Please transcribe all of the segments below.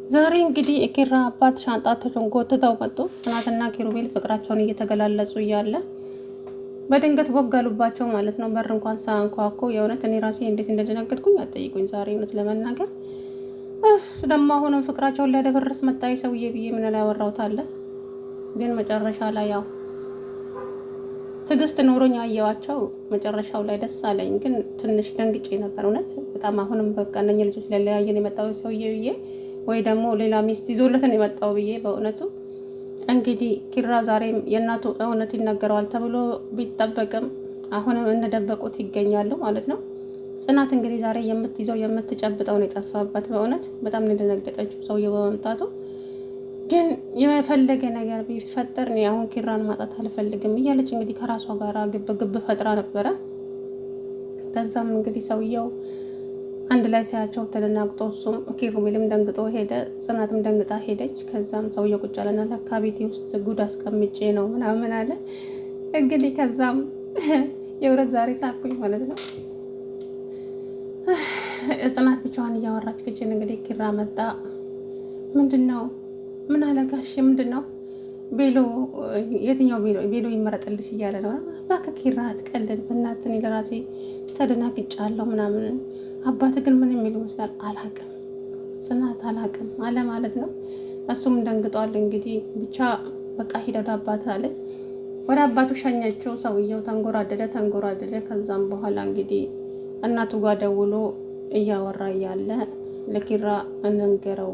ዛሬ እንግዲህ ኪራ አባት ሻንጣቸውን ጎትተው መጡ። ጽናትና ኪሩቤል ፍቅራቸውን እየተገላለጹ እያለ በድንገት ወጋሉባቸው ማለት ነው። በር እንኳን ሳያንኳኩ የእውነት እኔ ራሴ እንዴት እንደደነገጥኩኝ አጠይቁኝ። ዛሬ እውነት ለመናገር ደግሞ አሁንም ፍቅራቸውን ሊያደፈርስ መጣይ ሰውዬ ብዬ ምን ላይ ያወራሁት አለ። ግን መጨረሻ ላይ ያው ትዕግስት ኖሮኝ አየዋቸው። መጨረሻው ላይ ደስ አለኝ። ግን ትንሽ ደንግጬ ነበር እውነት በጣም አሁንም በቃ እነኚህ ልጆች ሊለያየን የመጣው ሰውዬ ብዬ ወይ ደግሞ ሌላ ሚስት ይዞለትን የመጣው ብዬ በእውነቱ እንግዲህ ኪራ ዛሬም የእናቱ እውነት ይነገረዋል ተብሎ ቢጠበቅም አሁንም እንደደበቁት ይገኛሉ ማለት ነው። ጽናት እንግዲህ ዛሬ የምትይዘው የምትጨብጠው ነው የጠፋባት። በእውነት በጣም ነው የደነገጠችው ሰውዬው በመምጣቱ። ግን የፈለገ ነገር ቢፈጠር እኔ አሁን ኪራን ማጣት አልፈልግም እያለች እንግዲህ ከራሷ ጋር ግብ ፈጥራ ነበረ። ከዛም እንግዲህ ሰውየው አንድ ላይ ሳያቸው ተደናግጦ እሱም ኪሩቤልም ደንግጦ ሄደ። ጽናትም ደንግጣ ሄደች። ከዛም ሰውየው ቁጭ አለና ለካ ቤቴ ውስጥ ጉድ አስቀምጬ ነው ምናምን አለ። እንግዲህ ከዛም የውረት ዛሬ ሳኩኝ ማለት ነው። ጽናት ብቻዋን እያወራች ክችን እንግዲህ ኪራ መጣ። ምንድን ነው ምን አለጋሽ? ምንድን ነው ቤሎ? የትኛው ቤሎ ይመረጥልሽ እያለ ነው። እባክህ ኪራ አትቀልድ በእናትህ፣ እኔ ለራሴ ተደናግጫለሁ ምናምን። አባት ግን ምን የሚል ይመስላል? አላቅም ጽናት አላቅም አለ ማለት ነው። እሱም ደንግጧል። እንግዲህ ብቻ በቃ ሂድ ወደ አባት አለች። ወደ አባቱ ሸኘችው። ሰውየው ተንጎራደደ። ከዛም በኋላ እንግዲህ እናቱ ጋር ደውሎ እያወራ እያለ ለኪራ እንንገረው፣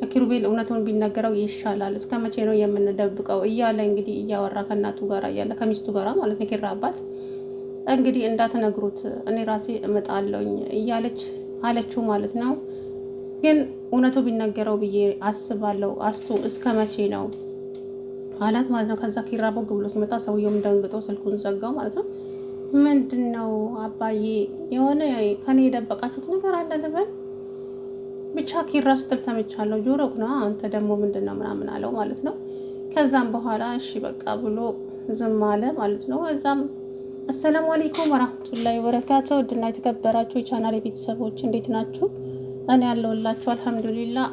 ለኪሩቤል እውነቱን ቢነገረው ይሻላል፣ እስከ መቼ ነው የምንደብቀው እያለ እንግዲህ እያወራ ከእናቱ ጋር እያለ ከሚስቱ ጋር ማለት ነው። ኪራ አባት እንግዲህ እንዳትነግሩት እኔ ራሴ እመጣለሁኝ እያለች አለችው ማለት ነው። ግን እውነቱ ቢነገረው ብዬ አስባለሁ አስቱ፣ እስከ መቼ ነው አላት ማለት ነው። ከዛ ኪራ ቦግ ብሎ ሲመጣ ሰውየውም ደንግጦ ስልኩን ዘጋው ማለት ነው። ምንድን ነው አባዬ? የሆነ ከኔ የደበቃችሁት ነገር አለ ልበል? ብቻ ኪራ ስትል ሰምቻለሁ። ጆሮክ ነው አንተ ደግሞ ምንድን ነው ምናምን አለው ማለት ነው። ከዛም በኋላ እሺ በቃ ብሎ ዝም አለ ማለት ነው። እዛም አሰላሙ አለይኩም ወራህመቱላሂ ወበረካቱ። ውድና የተከበራችሁ የቻናሌ ቤተሰቦች እንዴት ናችሁ? እኔ ያለሁላችሁ አልሐምዱሊላህ።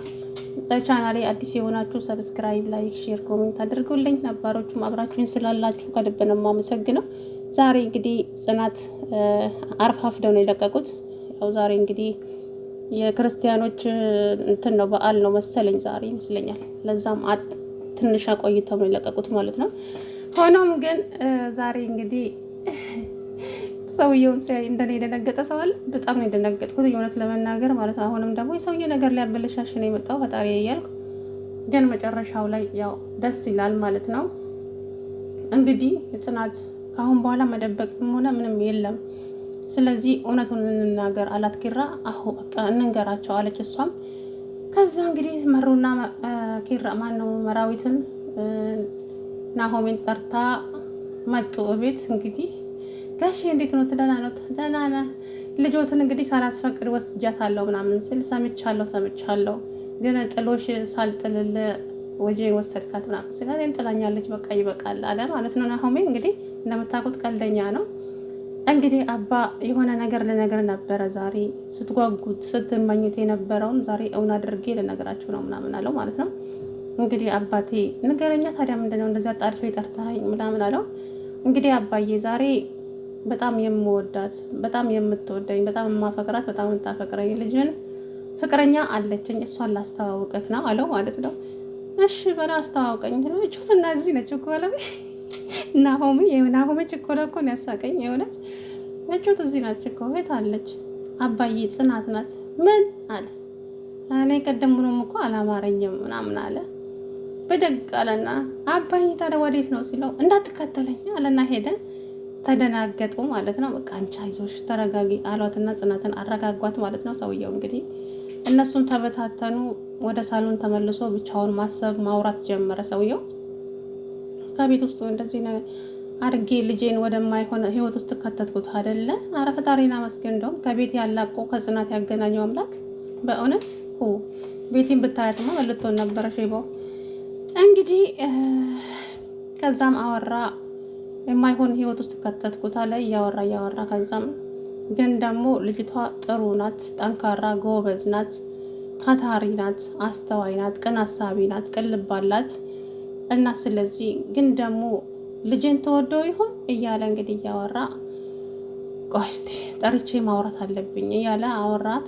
ለቻናሌ አዲስ የሆናችሁ ሰብስክራይብ፣ ላይክ፣ ሼር፣ ኮሜንት አድርጉልኝ። ነባሮቹም አብራችሁኝ ስላላችሁ ከልብ ነው የማመሰግነው። ዛሬ እንግዲህ ጽናት አርፋፍደው ነው የለቀቁት። ያው ዛሬ እንግዲህ የክርስቲያኖች እንትን ነው በዓል ነው መሰለኝ ዛሬ ይመስለኛል። ለዛም ትንሽ ቆይተው ነው የለቀቁት ማለት ነው። ሆኖም ግን ዛሬ እንግዲህ ሰውየውን ሲያይ እንደኔ የደነገጠ ሰው አለ? በጣም ነው የደነገጥኩት የእውነት ለመናገር ማለት ነው። አሁንም ደግሞ የሰውየ ነገር ሊያበለሻሽ ነው የመጣው ፈጣሪ እያልኩ፣ ግን መጨረሻው ላይ ያው ደስ ይላል ማለት ነው። እንግዲህ ጽናት ከአሁን በኋላ መደበቅም ሆነ ምንም የለም፣ ስለዚህ እውነቱን እንናገር አላት ኪራ። አሁ በቃ እንንገራቸው አለች እሷም። ከዛ እንግዲህ መሩና ኪራ ማነው መራዊትን ናሆሜን ጠርታ መጡ እቤት። እንግዲህ ጋሼ እንዴት ነው? ደህና ነው? ደህና ነህ? ልጆትን እንግዲህ ሳላስፈቅድ ወስጃታለሁ ምናምን ስል ሰምቻለሁ፣ ግን ጥሎሽ ሳልጥልል ወጄ ወሰድካት ምናምን ስለ እኔን ጥላኛለች፣ በቃ ይበቃል አለ ማለት ነው። ናሆሜ እንግዲህ እንደምታውቁት ቀልደኛ ነው። እንግዲህ አባ የሆነ ነገር ልነግር ነበረ ዛሬ፣ ስትጓጉት ስትመኙት የነበረውን ዛሬ እውን አድርጌ ልነግራችሁ ነው ምናምን አለው ማለት ነው። እንግዲህ አባቴ ንገረኛ ታዲያ ምንድነው እንደዚያ ጣድፈ ጠርተኸኝ ምናምን አለው። እንግዲህ አባዬ ዛሬ በጣም የምወዳት በጣም የምትወደኝ በጣም የማፈቅራት በጣም የምታፈቅረኝ ልጅን ፍቅረኛ አለችኝ፣ እሷን ላስተዋውቅህ ነው አለው ማለት ነው። እሺ በላ አስተዋውቀኝ። እቹት እና እዚህ ነች እኮ አለ ናሆሜ ችኮላ እኮ ነው ያሳቀኝ የእውነት። እቹት እዚህ ናት እኮ የት አለች? አባዬ ጽናት ናት። ምን አለ? እኔ ቀደሙንም እኮ አላማረኝም ምናምን አለ። ብድግ አለና አባዬ ታዲያ ወዴት ነው ሲለው እንዳትከተለኝ አለና ሄደ። ተደናገጡ ማለት ነው። በቃ አንቺ አይዞሽ ተረጋጊ አሏትና ጽናትን አረጋጓት ማለት ነው። ሰውየው እንግዲህ እነሱን ተበታተኑ። ወደ ሳሎን ተመልሶ ብቻውን ማሰብ ማውራት ጀመረ ሰውየው። ከቤት ውስጥ እንደዚህ ነው አድርጌ ልጄን ወደማይሆን ህይወት ውስጥ ከተትኩት አይደለ? አረ ፈጣሪና መስገን እንደውም ከቤት ያላቆ ከጽናት ያገናኘው አምላክ በእውነት ቤቴን ብታያትማ መልቶን ነበረ ሼባው። እንግዲህ ከዛም አወራ የማይሆን ህይወት ውስጥ ከተትኩት አለ። እያወራ ከዛም ግን ደግሞ ልጅቷ ጥሩ ናት፣ ጠንካራ ጎበዝ ናት፣ ታታሪ ናት፣ አስተዋይ ናት፣ ቅን አሳቢ ናት፣ ቅን ልብ አላት እና ስለዚህ ግን ደግሞ ልጄን ተወደው ይሆን እያለ እንግዲህ እያወራ ቆይ እስቲ ጠርቼ ማውራት አለብኝ እያለ አወራት።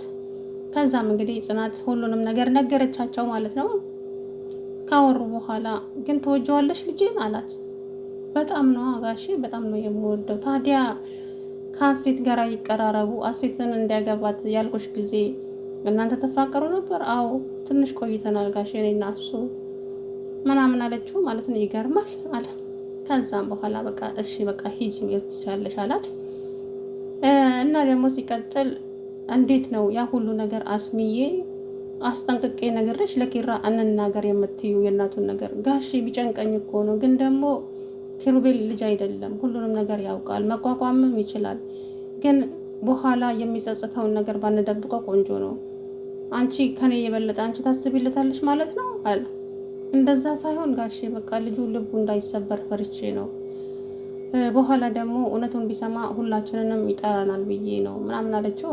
ከዛም እንግዲህ ጽናት ሁሉንም ነገር ነገረቻቸው ማለት ነው። ካወሩ በኋላ ግን ተወጀዋለሽ ልጄን አላት። በጣም ነው ጋሼ፣ በጣም ነው የምወደው። ታዲያ ከአሴት ጋር ይቀራረቡ፣ አሴትን እንዲያገባት ያልኩሽ ጊዜ እናንተ ተፋቀሩ ነበር? አዎ ትንሽ ቆይተናል ጋሼ እኔና እሱ ምናምን አለችው ማለት ነው። ይገርማል አለ። ከዛም በኋላ በቃ እሺ በቃ ሂጂ ትችያለሽ አላት። እና ደግሞ ሲቀጥል እንዴት ነው ያ ሁሉ ነገር አስሚዬ አስጠንቅቄ ነግሬሽ ለኪራ እንናገር የምትዩ የእናቱን ነገር? ጋሼ ቢጨንቀኝ እኮ ነው፣ ግን ደግሞ ኪሩቤል ልጅ አይደለም፣ ሁሉንም ነገር ያውቃል፣ መቋቋምም ይችላል። ግን በኋላ የሚጸጽተውን ነገር ባንደብቀው ቆንጆ ነው። አንቺ ከኔ የበለጠ አንቺ ታስቢለታለሽ ማለት ነው አለ። እንደዛ ሳይሆን ጋሼ በቃ ልጁ ልቡ እንዳይሰበር ፈርቼ ነው። በኋላ ደግሞ እውነቱን ቢሰማ ሁላችንንም ይጠራናል ብዬ ነው ምናምን አለችው።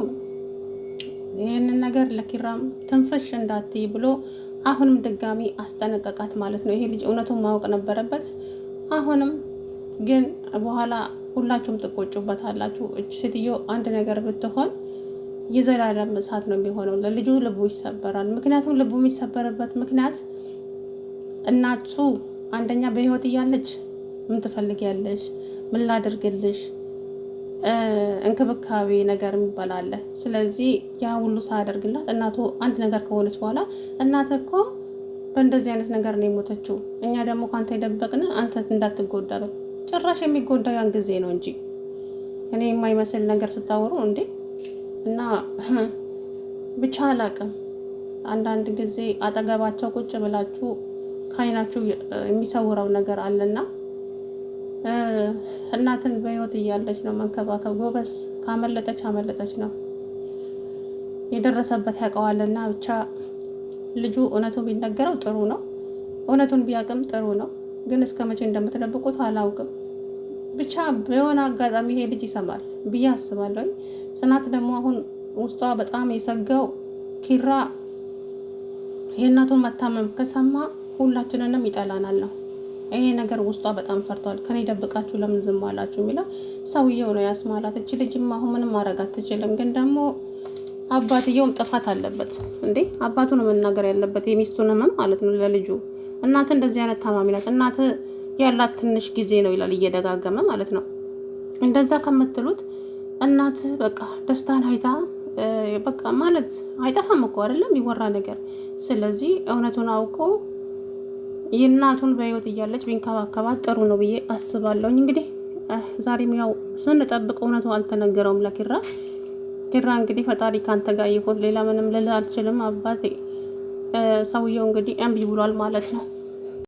ይህንን ነገር ለኪራም ትንፍሽ እንዳትይ ብሎ አሁንም ድጋሚ አስጠነቀቃት ማለት ነው። ይሄ ልጅ እውነቱን ማወቅ ነበረበት። አሁንም ግን በኋላ ሁላችሁም ትቆጩበታላችሁ። እች ሴትዮ አንድ ነገር ብትሆን የዘላለም እሳት ነው የሚሆነው። ለልጁ ልቡ ይሰበራል። ምክንያቱም ልቡ የሚሰበርበት ምክንያት እናቱ አንደኛ በህይወት እያለች ምን ትፈልጊያለሽ? ምን ላድርግልሽ? እንክብካቤ ነገር የሚባል አለ። ስለዚህ ያ ሁሉ ሳያደርግላት እናቱ አንድ ነገር ከሆነች በኋላ እናት እኮ በእንደዚህ አይነት ነገር ነው የሞተችው፣ እኛ ደግሞ ካንተ የደበቅን አንተ እንዳትጎዳ ነው። ጭራሽ የሚጎዳው ያን ጊዜ ነው እንጂ እኔ የማይመስል ነገር ስታወሩ እንዴ። እና ብቻ አላቅም፣ አንዳንድ ጊዜ አጠገባቸው ቁጭ ብላችሁ ከአይናችሁ የሚሰውረው ነገር አለና እናትን በህይወት እያለች ነው መንከባከብ ጎበስ። ካመለጠች አመለጠች ነው፣ የደረሰበት ያውቀዋልና። ብቻ ልጁ እውነቱን ቢነገረው ጥሩ ነው፣ እውነቱን ቢያቅም ጥሩ ነው። ግን እስከ መቼ እንደምትደብቁት አላውቅም። ብቻ በሆነ አጋጣሚ ይሄ ልጅ ይሰማል ብዬ አስባለሁ። ጽናት ደግሞ አሁን ውስጧ በጣም የሰጋው ኪራ የእናቱን መታመም ከሰማ ሁላችንንም ይጠላናል ነው። ይሄ ነገር ውስጧ በጣም ፈርቷል። ከኔ ደብቃችሁ ለምን ዝም አላችሁ የሚለው ሰውየው ነው ያስማላት። እቺ ልጅም አሁን ምንም ማድረግ አትችልም። ግን ደግሞ አባትየውም ጥፋት አለበት እንዴ። አባቱ ነው መናገር ያለበት የሚስቱንም ማለት ነው ለልጁ። እናት እንደዚህ አይነት ታማሚ ናት፣ እናት ያላት ትንሽ ጊዜ ነው ይላል እየደጋገመ ማለት ነው። እንደዛ ከምትሉት እናት በቃ ደስታን አይታ በቃ ማለት አይጠፋም እኮ አይደለም ይወራ ነገር። ስለዚህ እውነቱን አውቆ የእናቱን በህይወት እያለች ቢንከባከባት ጥሩ ነው ብዬ አስባለሁኝ። እንግዲህ ዛሬም ያው ስንጠብቅ እውነቱ አልተነገረውም ለኪራ። ኪራ እንግዲህ ፈጣሪ ካንተ ጋር ይሁን፣ ሌላ ምንም ልልህ አልችልም አባቴ። ሰውየው እንግዲህ እምቢ ብሏል ማለት ነው።